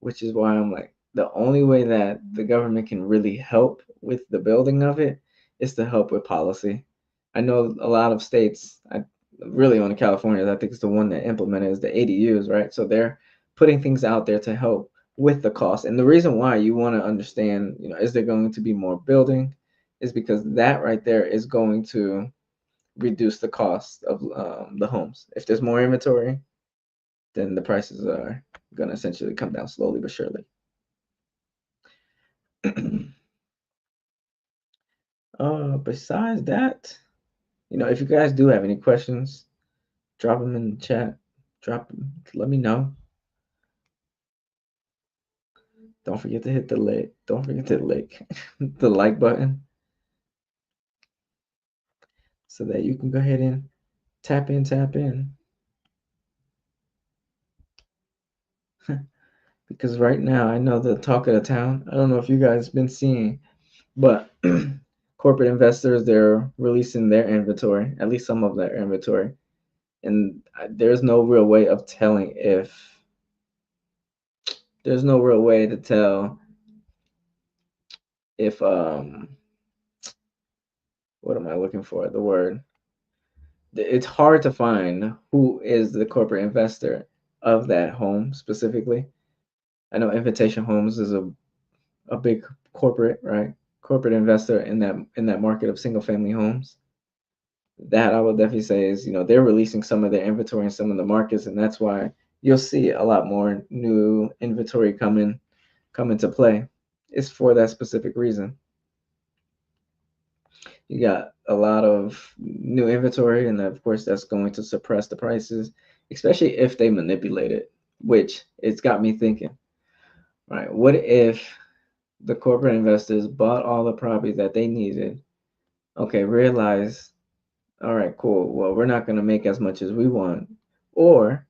which is why I'm like, the only way that the government can really help with the building of it is to help with policy. I know a lot of states, I really only California, I think it's the one that implemented is the ADUs, right? So they're putting things out there to help with the cost. And the reason why you want to understand, is there going to be more building is because that right there is going to reduce the cost of the homes. If there's more inventory, then the prices are going to essentially come down slowly but surely. Besides that, if you guys do have any questions, drop them in the chat. Drop them. Let me know. Don't forget to hit the like. Don't forget to like the like button so that you can go ahead and tap in, tap in. Because right now I know the talk of the town. I don't know if you guys been seeing, but corporate investors, they're releasing their inventory, at least some of their inventory, and there's no real way of telling if there's no real way to tell if what am I looking for? The word. It's hard to find who is the corporate investor of that home specifically. I know Invitation Homes is a big corporate, right? Corporate investor in that market of single family homes. That I would definitely say is, they're releasing some of their inventory in some of the markets, and that's why you'll see a lot more new inventory come into play. It's for that specific reason. You got a lot of new inventory, and of course, that's going to suppress the prices, especially if they manipulate it, which it's got me thinking, right? What if the corporate investors bought all the property that they needed? Okay, realize, all right, cool. Well, we're not going to make as much as we want. Or,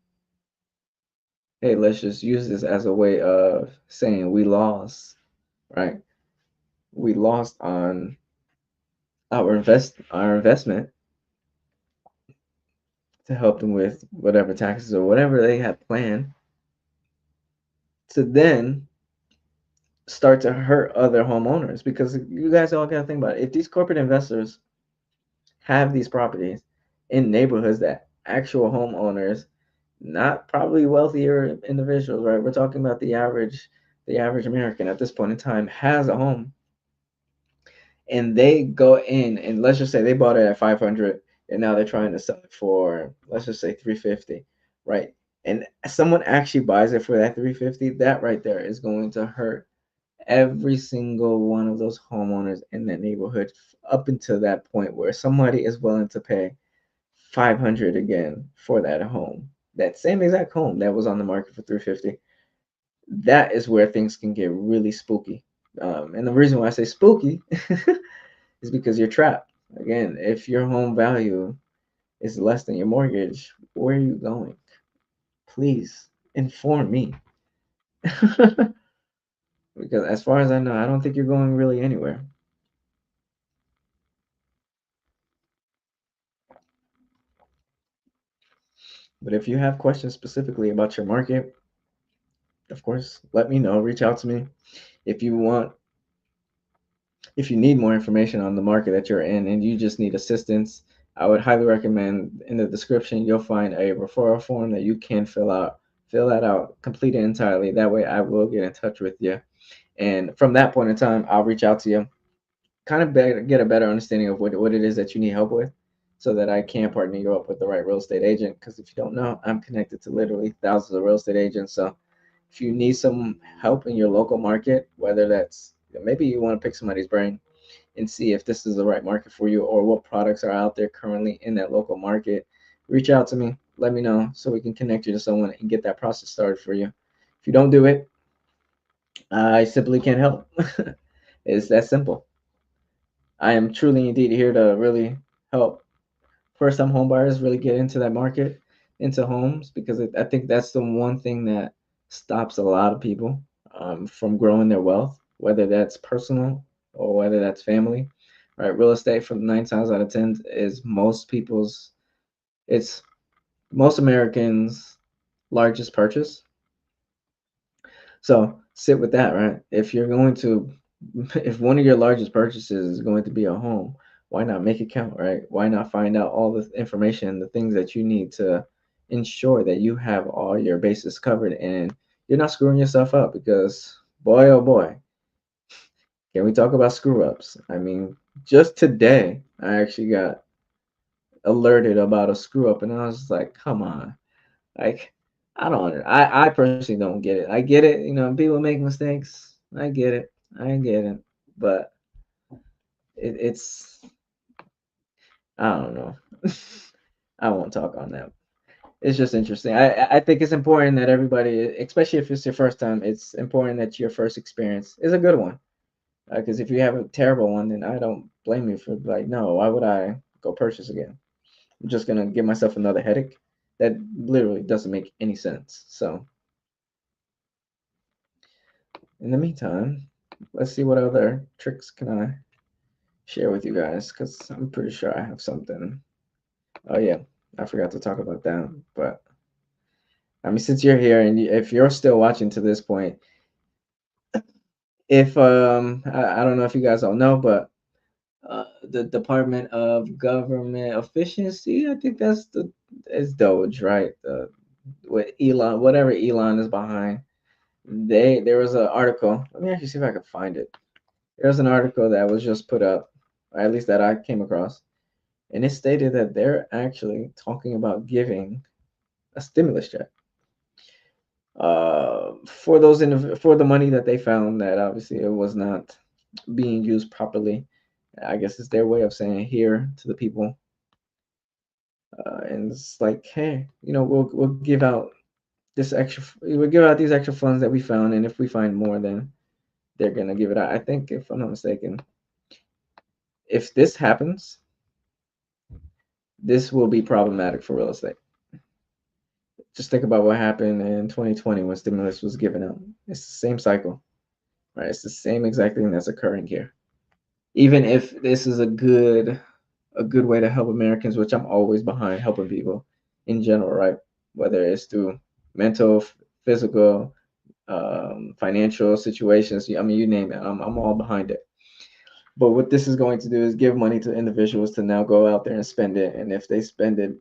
hey, let's just use this as a way of saying we lost, right? We lost on our investment to help them with whatever taxes or whatever they had planned to then start to hurt other homeowners, because you guys all got to think about it. If these corporate investors have these properties in neighborhoods that actual homeowners, not probably wealthier individuals, right? We're talking about the average American at this point in time has a home, and they go in and let's just say they bought it at 500 and now they're trying to sell it for, let's just say, 350, right? And someone actually buys it for that 350, that right there is going to hurt every single one of those homeowners in that neighborhood up until that point where somebody is willing to pay 500 again for that home, that same exact home that was on the market for 350. That is where things can get really spooky. And the reason why I say spooky is because you're trapped. Again, if your home value is less than your mortgage, where are you going? Please inform me. Because as far as I know, I don't think you're going really anywhere. But if you have questions specifically about your market, of course, let me know. Reach out to me. If you want, if you need more information on the market that you're in and you just need assistance, I would highly recommend in the description you'll find a referral form that you can fill out. Fill that out, complete it entirely. That way I will get in touch with you. And from that point in time, I'll reach out to you, kind of get a better understanding of what it is that you need help with so that I can partner you up with the right real estate agent. Because if you don't know, I'm connected to literally thousands of real estate agents. So if you need some help in your local market, whether that's maybe you want to pick somebody's brain and see if this is the right market for you or what products are out there currently in that local market, reach out to me. Let me know so we can connect you to someone and get that process started for you. If you don't do it, I simply can't help. It's that simple. I am truly indeed here to really help first time home buyers really get into that market, into homes, because I think that's the one thing that stops a lot of people from growing their wealth, whether that's personal or whether that's family. Right, real estate from 9 times out of 10 is it's most Americans' largest purchase. So sit with that, right? If you're going to, if one of your largest purchases is going to be a home, why not make it count, right? Why not find out all the information, the things that you need to ensure that you have all your bases covered and you're not screwing yourself up because boy, oh boy, can we talk about screw ups? I mean, just today, I actually got alerted about a screw up and I was like, come on. Like, I don't. I personally don't get it. I get it. You know, people make mistakes. I get it. I get it. But it's. I don't know. I won't talk on that. It's just interesting. I think it's important that everybody, especially if it's your first time, it's important that your first experience is a good one. Because if you have a terrible one, then I don't blame you for like, no, why would I go purchase again? I'm just gonna give myself another headache. That literally doesn't make any sense. So in the meantime, let's see what other tricks can I share with you guys because I'm pretty sure I have something. Oh yeah, I forgot to talk about that. But I mean, since you're here and if you're still watching to this point, if I don't know if you guys all know, but the Department of Government Efficiency, I think that's the it's Doge, right? With Elon, whatever Elon is behind. There was an article. Let me actually see if I can find it. There's an article that was just put up, or at least that I came across, and it stated that they're actually talking about giving a stimulus check for for the money that they found that obviously it was not being used properly. I guess it's their way of saying here to the people, and it's like, hey, you know, we'll give out we'll give out these extra funds that we found, and if we find more, then they're gonna give it out. I think if I'm not mistaken, if this happens, this will be problematic for real estate. Just think about what happened in 2020 when stimulus was given out. It's the same cycle, right? It's the same exact thing that's occurring here. Even if this is a good way to help Americans, which I'm always behind helping people in general, right? Whether it's through mental, physical, financial situations. I mean, you name it. I'm all behind it. But what this is going to do is give money to individuals to now go out there and spend it. And if they spend it,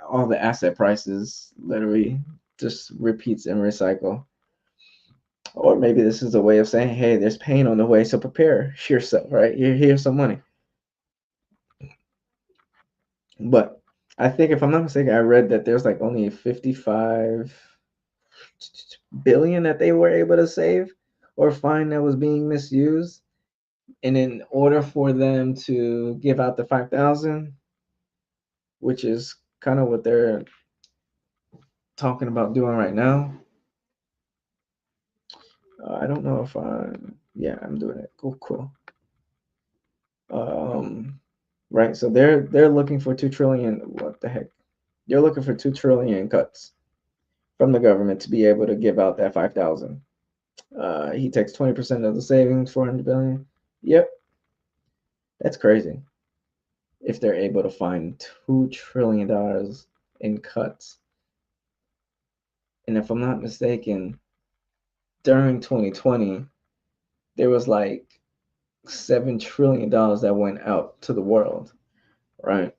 all the asset prices literally just repeats and recycle. Or maybe this is a way of saying, hey, there's pain on the way, so prepare yourself, right? Here's some money. But I think if I'm not mistaken, I read that there's like only 55 billion that they were able to save or find that was being misused. And in order for them to give out the 5,000, which is kind of what they're talking about doing right now. I don't know if yeah, I'm doing it. Cool, cool. Right. So they're looking for 2 trillion. What the heck? They're looking for 2 trillion cuts from the government to be able to give out that 5,000. He takes 20% of the savings, 400 billion. Yep, that's crazy. If they're able to find $2 trillion in cuts, And if I'm not mistaken, during 2020, there was like $7 trillion that went out to the world, right?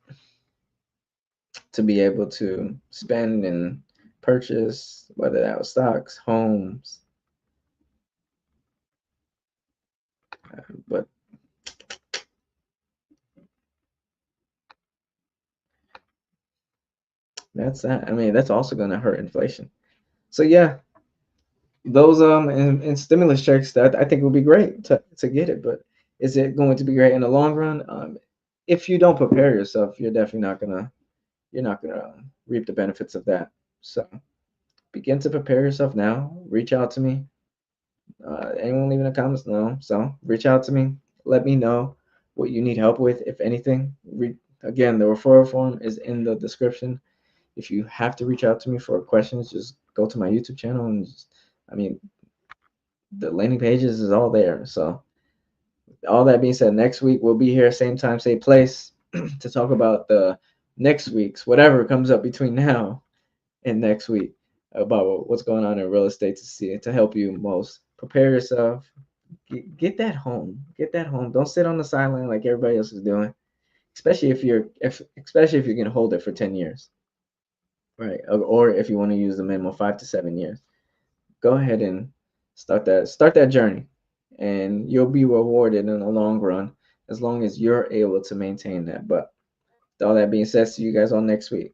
To be able to spend and purchase, whether that was stocks, homes, but that's that. I mean, that's also going to hurt inflation. So yeah, those and stimulus checks that I think would be great to get it, but is it going to be great in the long run? If you don't prepare yourself, you're not gonna reap the benefits of that. So begin to prepare yourself now. Reach out to me. Anyone leaving the comments? No. So reach out to me. Let me know what you need help with, if anything. Again, the referral form is in the description. If you have to reach out to me for questions, just go to my YouTube channel and just, I mean, the landing pages is all there. So all that being said, next week we'll be here, same time, same place, to talk about the next week's whatever comes up between now and next week about what's going on in real estate to help you most prepare yourself. Get that home. Get that home. Don't sit on the sideline like everybody else is doing. Especially if you're gonna hold it for 10 years, right? Or if you want to use the minimum 5 to 7 years, go ahead and start that journey, and you'll be rewarded in the long run as long as you're able to maintain that. But all that being said, see you guys on next week.